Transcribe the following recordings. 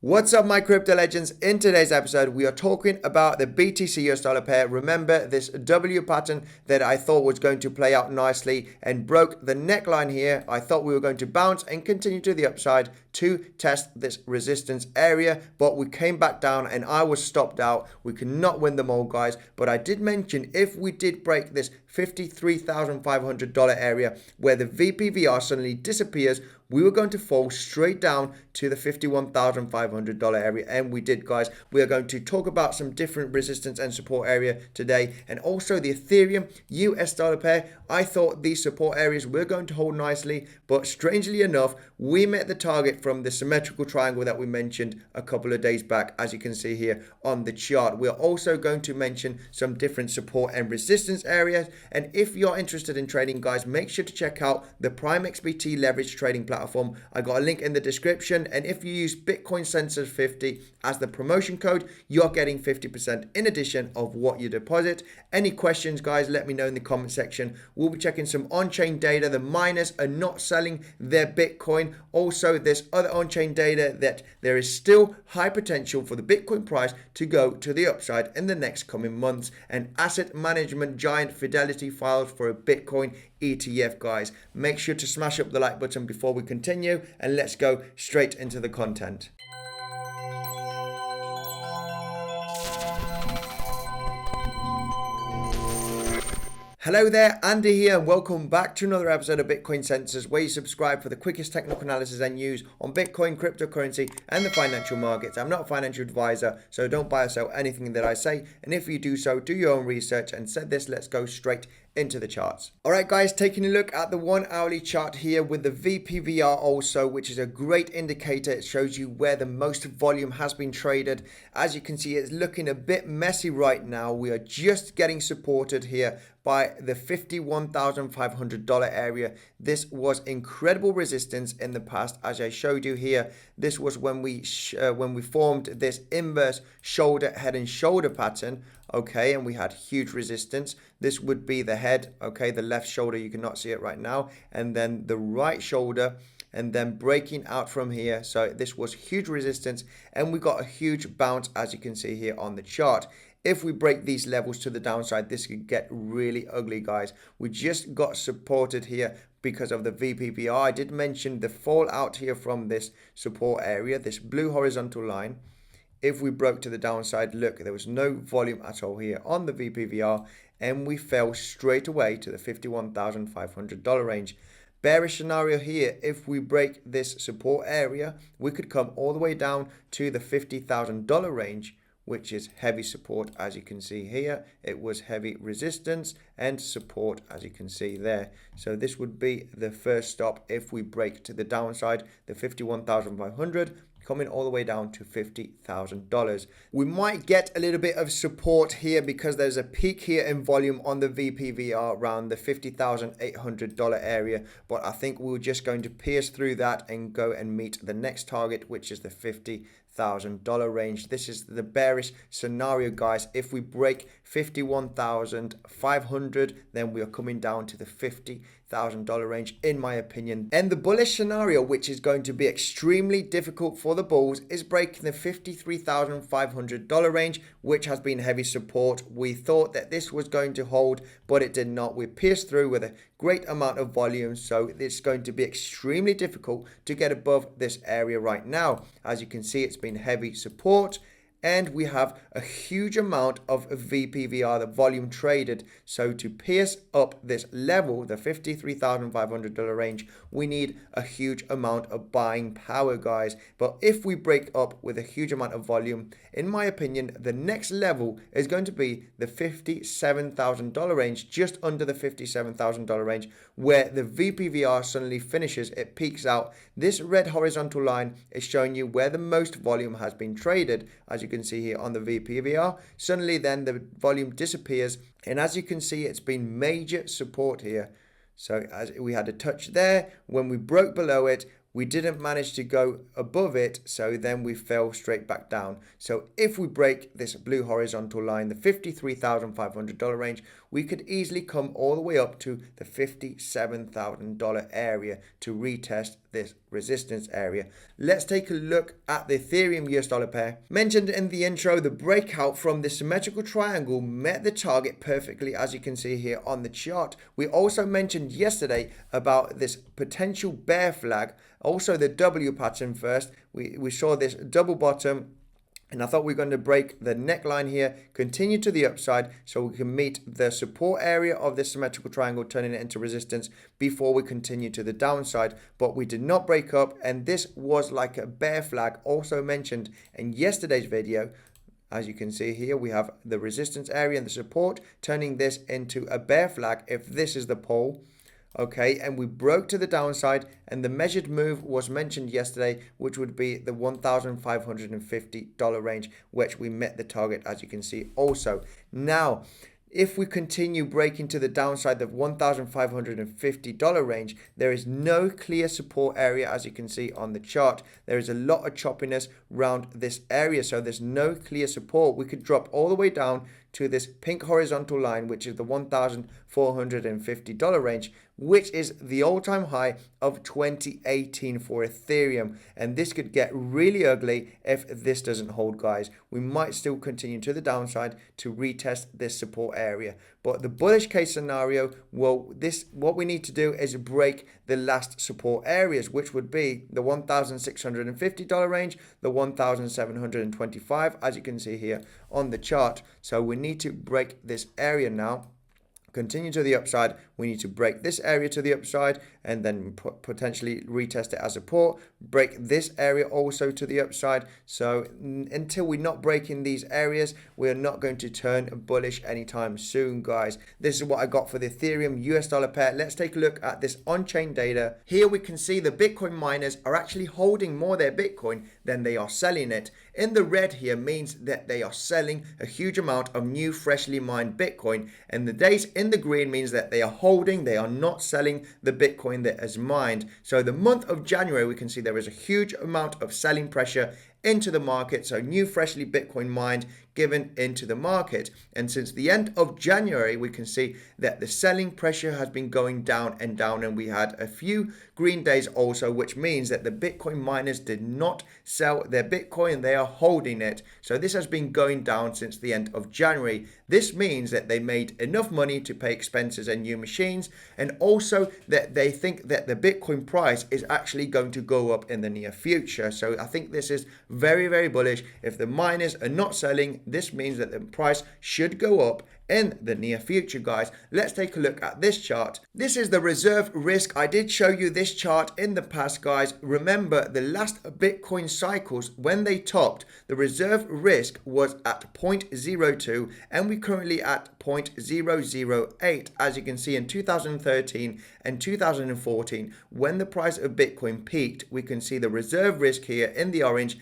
What's up, my crypto legends? In today's episode, we are talking about the BTC US dollar pair. Remember this W pattern that I thought was going to play out nicely and broke the neckline here. I thought we were going to bounce and continue to the upside to test this resistance area, but we came back down and I was stopped out. We cannot win them all, guys, but I did mention if we did break this $53,500 area where the VPVR suddenly disappears, we were going to fall straight down to the $51,500 area, and we did, guys. We are going to talk about some different resistance and support area today, and also the Ethereum US dollar pair. I thought these support areas were going to hold nicely, but strangely enough, we met the target from the symmetrical triangle that we mentioned a couple of days back, as you can see here on the chart. We're also going to mention some different support and resistance areas, and if you're interested in trading, guys, make sure to check out the PrimeXbt leverage trading platform. I got a link in the description, and if you use Bitcoinsensus 50 as the promotion code, you're getting 50% in addition of what you deposit. Any questions, guys, let me know in the comment section. We'll be checking some on-chain data. The miners are not selling their Bitcoin. Also, there's other on-chain data that there is still high potential for the Bitcoin price to go to the upside in the next coming months. And asset management giant Fidelity filed for a Bitcoin ETF, guys. Make sure to smash up the like button before we continue, and let's go straight into the content. Hello there, Andy here, and welcome back to another episode of Bitcoinsensus, where you subscribe for the quickest technical analysis and news on Bitcoin, cryptocurrency, and the financial markets. I'm not a financial advisor, so don't buy or sell anything that I say, and if you do so, do your own research. And said this, let's go straight into the charts. All right, guys, taking a look at the 1 hourly chart here with the VPVR also, which is a great indicator. It shows you where the most volume has been traded. As you can see, it's looking a bit messy right now. We are just getting supported here by the $51,500 area. This was incredible resistance in the past, as I showed you here. This was when we formed this inverse shoulder, head and shoulder pattern. Okay, and we had huge resistance. This would be the head, okay, the left shoulder, you cannot see it right now, and then the right shoulder, and then breaking out from here. So this was huge resistance, and we got a huge bounce, as you can see here on the chart. If we break these levels to the downside, this could get really ugly, guys. We just got supported here because of the VPVR. I did mention the fallout here from this support area, this blue horizontal line. If we broke to the downside, look, there was no volume at all here on the VPVR, and we fell straight away to the $51,500 range. Bearish scenario here, if we break this support area, we could come all the way down to the $50,000 range, which is heavy support, as you can see here. It was heavy resistance and support, as you can see there. So this would be the first stop if we break to the downside, the 51,500, coming all the way down to $50,000. We might get a little bit of support here because there's a peak here in volume on the VPVR around the $50,800 area, but I think we're just going to pierce through that and go and meet the next target, which is the $50,000 range. This is the bearish scenario, guys. If we break 51,500, then we are coming down to the $50,000 range, in my opinion. And the bullish scenario, which is going to be extremely difficult for the bulls, is breaking the $53,500 range, which has been heavy support. We thought that this was going to hold, but it did not. We pierced through with a great amount of volume, so it's going to be extremely difficult to get above this area right now. As you can see, it's been heavy support, and we have a huge amount of VPVR, the volume traded. So to pierce up this level, the $53,500 range, we need a huge amount of buying power, guys. But if we break up with a huge amount of volume, in my opinion, the next level is going to be the $57,000 range, just under the $57,000 range, where the VPVR suddenly finishes. It peaks out. This red horizontal line is showing you where the most volume has been traded, as you can see here on the VPVR. Suddenly then the volume disappears, and as you can see, it's been major support here. So as we had a touch there, when we broke below it, we didn't manage to go above it, so then we fell straight back down. So if we break this blue horizontal line, the $53,500 range, we could easily come all the way up to the $57,000 area to retest this resistance area. Let's take a look at the Ethereum US dollar pair. Mentioned in the intro, the breakout from the symmetrical triangle met the target perfectly, as you can see here on the chart. We also mentioned yesterday about this potential bear flag, also the W pattern first. We saw this double bottom, and I thought we were going to break the neckline here, continue to the upside so we can meet the support area of this symmetrical triangle, turning it into resistance before we continue to the downside. But we did not break up, and this was like a bear flag also mentioned in yesterday's video. As you can see here, we have the resistance area and the support, turning this into a bear flag if this is the pole. Okay, and we broke to the downside, and the measured move was mentioned yesterday, which would be the $1,550 range, which we met the target, as you can see also. Now, if we continue breaking to the downside of $1,550 range, there is no clear support area, as you can see on the chart. There is a lot of choppiness around this area, so there's no clear support. We could drop all the way down to this pink horizontal line, which is the $1,450 range, which is the all-time high of 2018 for Ethereum. And this could get really ugly if this doesn't hold, guys. We might still continue to the downside to retest this support area. But the bullish case scenario, well, what we need to do is break the last support areas, which would be the $1,650 range, the $1,725, as you can see here on the chart. So we need to break this area now. Continue to the upside. We need to break this area to the upside and then potentially retest it as support. Break this area also to the upside. So until we're not breaking these areas, we're not going to turn bullish anytime soon, guys. This is what I got for the Ethereum US dollar pair. Let's take a look at this on-chain data. Here we can see the Bitcoin miners are actually holding more of their Bitcoin than they are selling it. In the red here means that they are selling a huge amount of new freshly mined Bitcoin, and the days in the green means that they are holding, they are not selling the Bitcoin that is mined. So the month of January, we can see there is a huge amount of selling pressure into the market, so new freshly Bitcoin mined given into the market. And since the end of January, we can see that the selling pressure has been going down, and we had a few green days also, which means that the Bitcoin miners did not sell their Bitcoin, they are holding it. So this has been going down since the end of January. This means that they made enough money to pay expenses and new machines, and also that they think that the Bitcoin price is actually going to go up in the near future. So I think this is very, very bullish. If the miners are not selling, this means that the price should go up in the near future, guys. Let's take a look at this chart. This is the reserve risk. I did show you this chart in the past, guys. Remember the last Bitcoin cycles, when they topped, the reserve risk was at 0.02, and we're currently at 0.008. As you can see, in 2013 and 2014, when the price of Bitcoin peaked, we can see the reserve risk here in the orange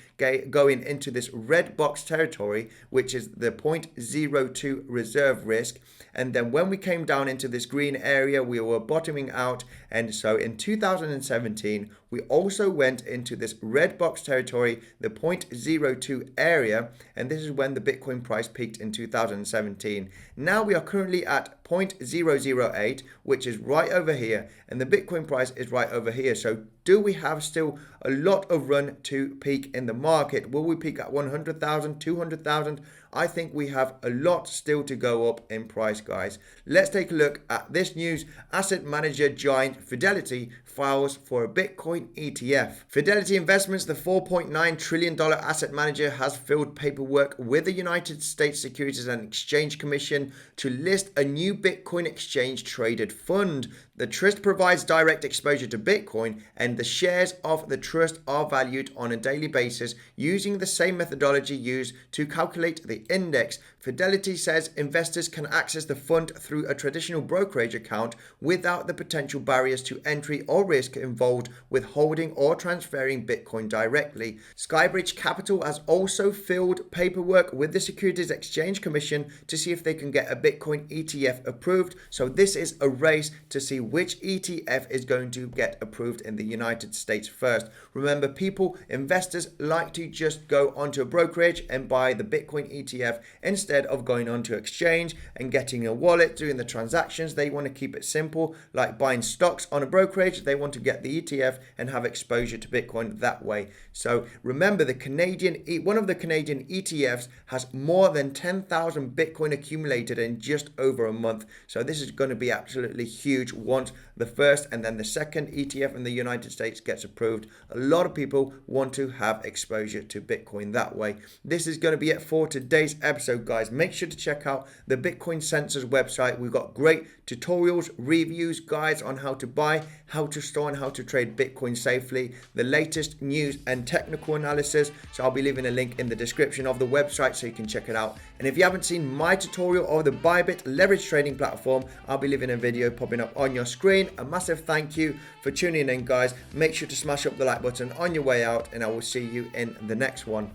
going into this red box territory, which is the 0.02 reserve risk. And then when we came down into this green area, we were bottoming out. And so in 2017, we also went into this red box territory, the 0.02 area. And this is when the Bitcoin price peaked in 2017. Now we are currently at 0.008, which is right over here. And the Bitcoin price is right over here. So do we have still a lot of run to peak in the market? Will we peak at 100,000, 200,000? I think we have a lot still to go up in price, guys. Let's take a look at this news. Asset manager giant Fidelity files for a Bitcoin ETF. Fidelity Investments, the $4.9 trillion asset manager, has filed paperwork with the United States Securities and Exchange Commission to list a new Bitcoin exchange traded fund. The trust provides direct exposure to Bitcoin, and the shares of the trust are valued on a daily basis using the same methodology used to calculate the index. Fidelity says investors can access the fund through a traditional brokerage account without the potential barriers to entry or risk involved with holding or transferring Bitcoin directly. Skybridge Capital has also filed paperwork with the Securities Exchange Commission to see if they can get a Bitcoin ETF approved. So this is a race to see which ETF is going to get approved in the United States first. Remember, investors like to just go onto a brokerage and buy the Bitcoin ETF instead of going onto exchange and getting a wallet, doing the transactions. They want to keep it simple, like buying stocks on a brokerage. They want to get the ETF and have exposure to Bitcoin that way. So remember, one of the Canadian ETFs has more than 10,000 Bitcoin accumulated in just over a month. So this is going to be absolutely huge once the first and then the second ETF in the United States gets approved. A lot of people want to have exposure to Bitcoin that way. This is going to be it for today's episode, guys. Make sure to check out the Bitcoinsensus website. We've got great tutorials, reviews, guides on how to buy, how to store, and how to trade Bitcoin safely, the latest news and technical analysis. So I'll be leaving a link in the description of the website so you can check it out. And if you haven't seen my tutorial of the Bybit leverage trading platform, I'll be leaving a video popping up on your screen. A massive thank you for tuning in, guys. Make sure to smash up the like button on your way out, and I will see you in the next one.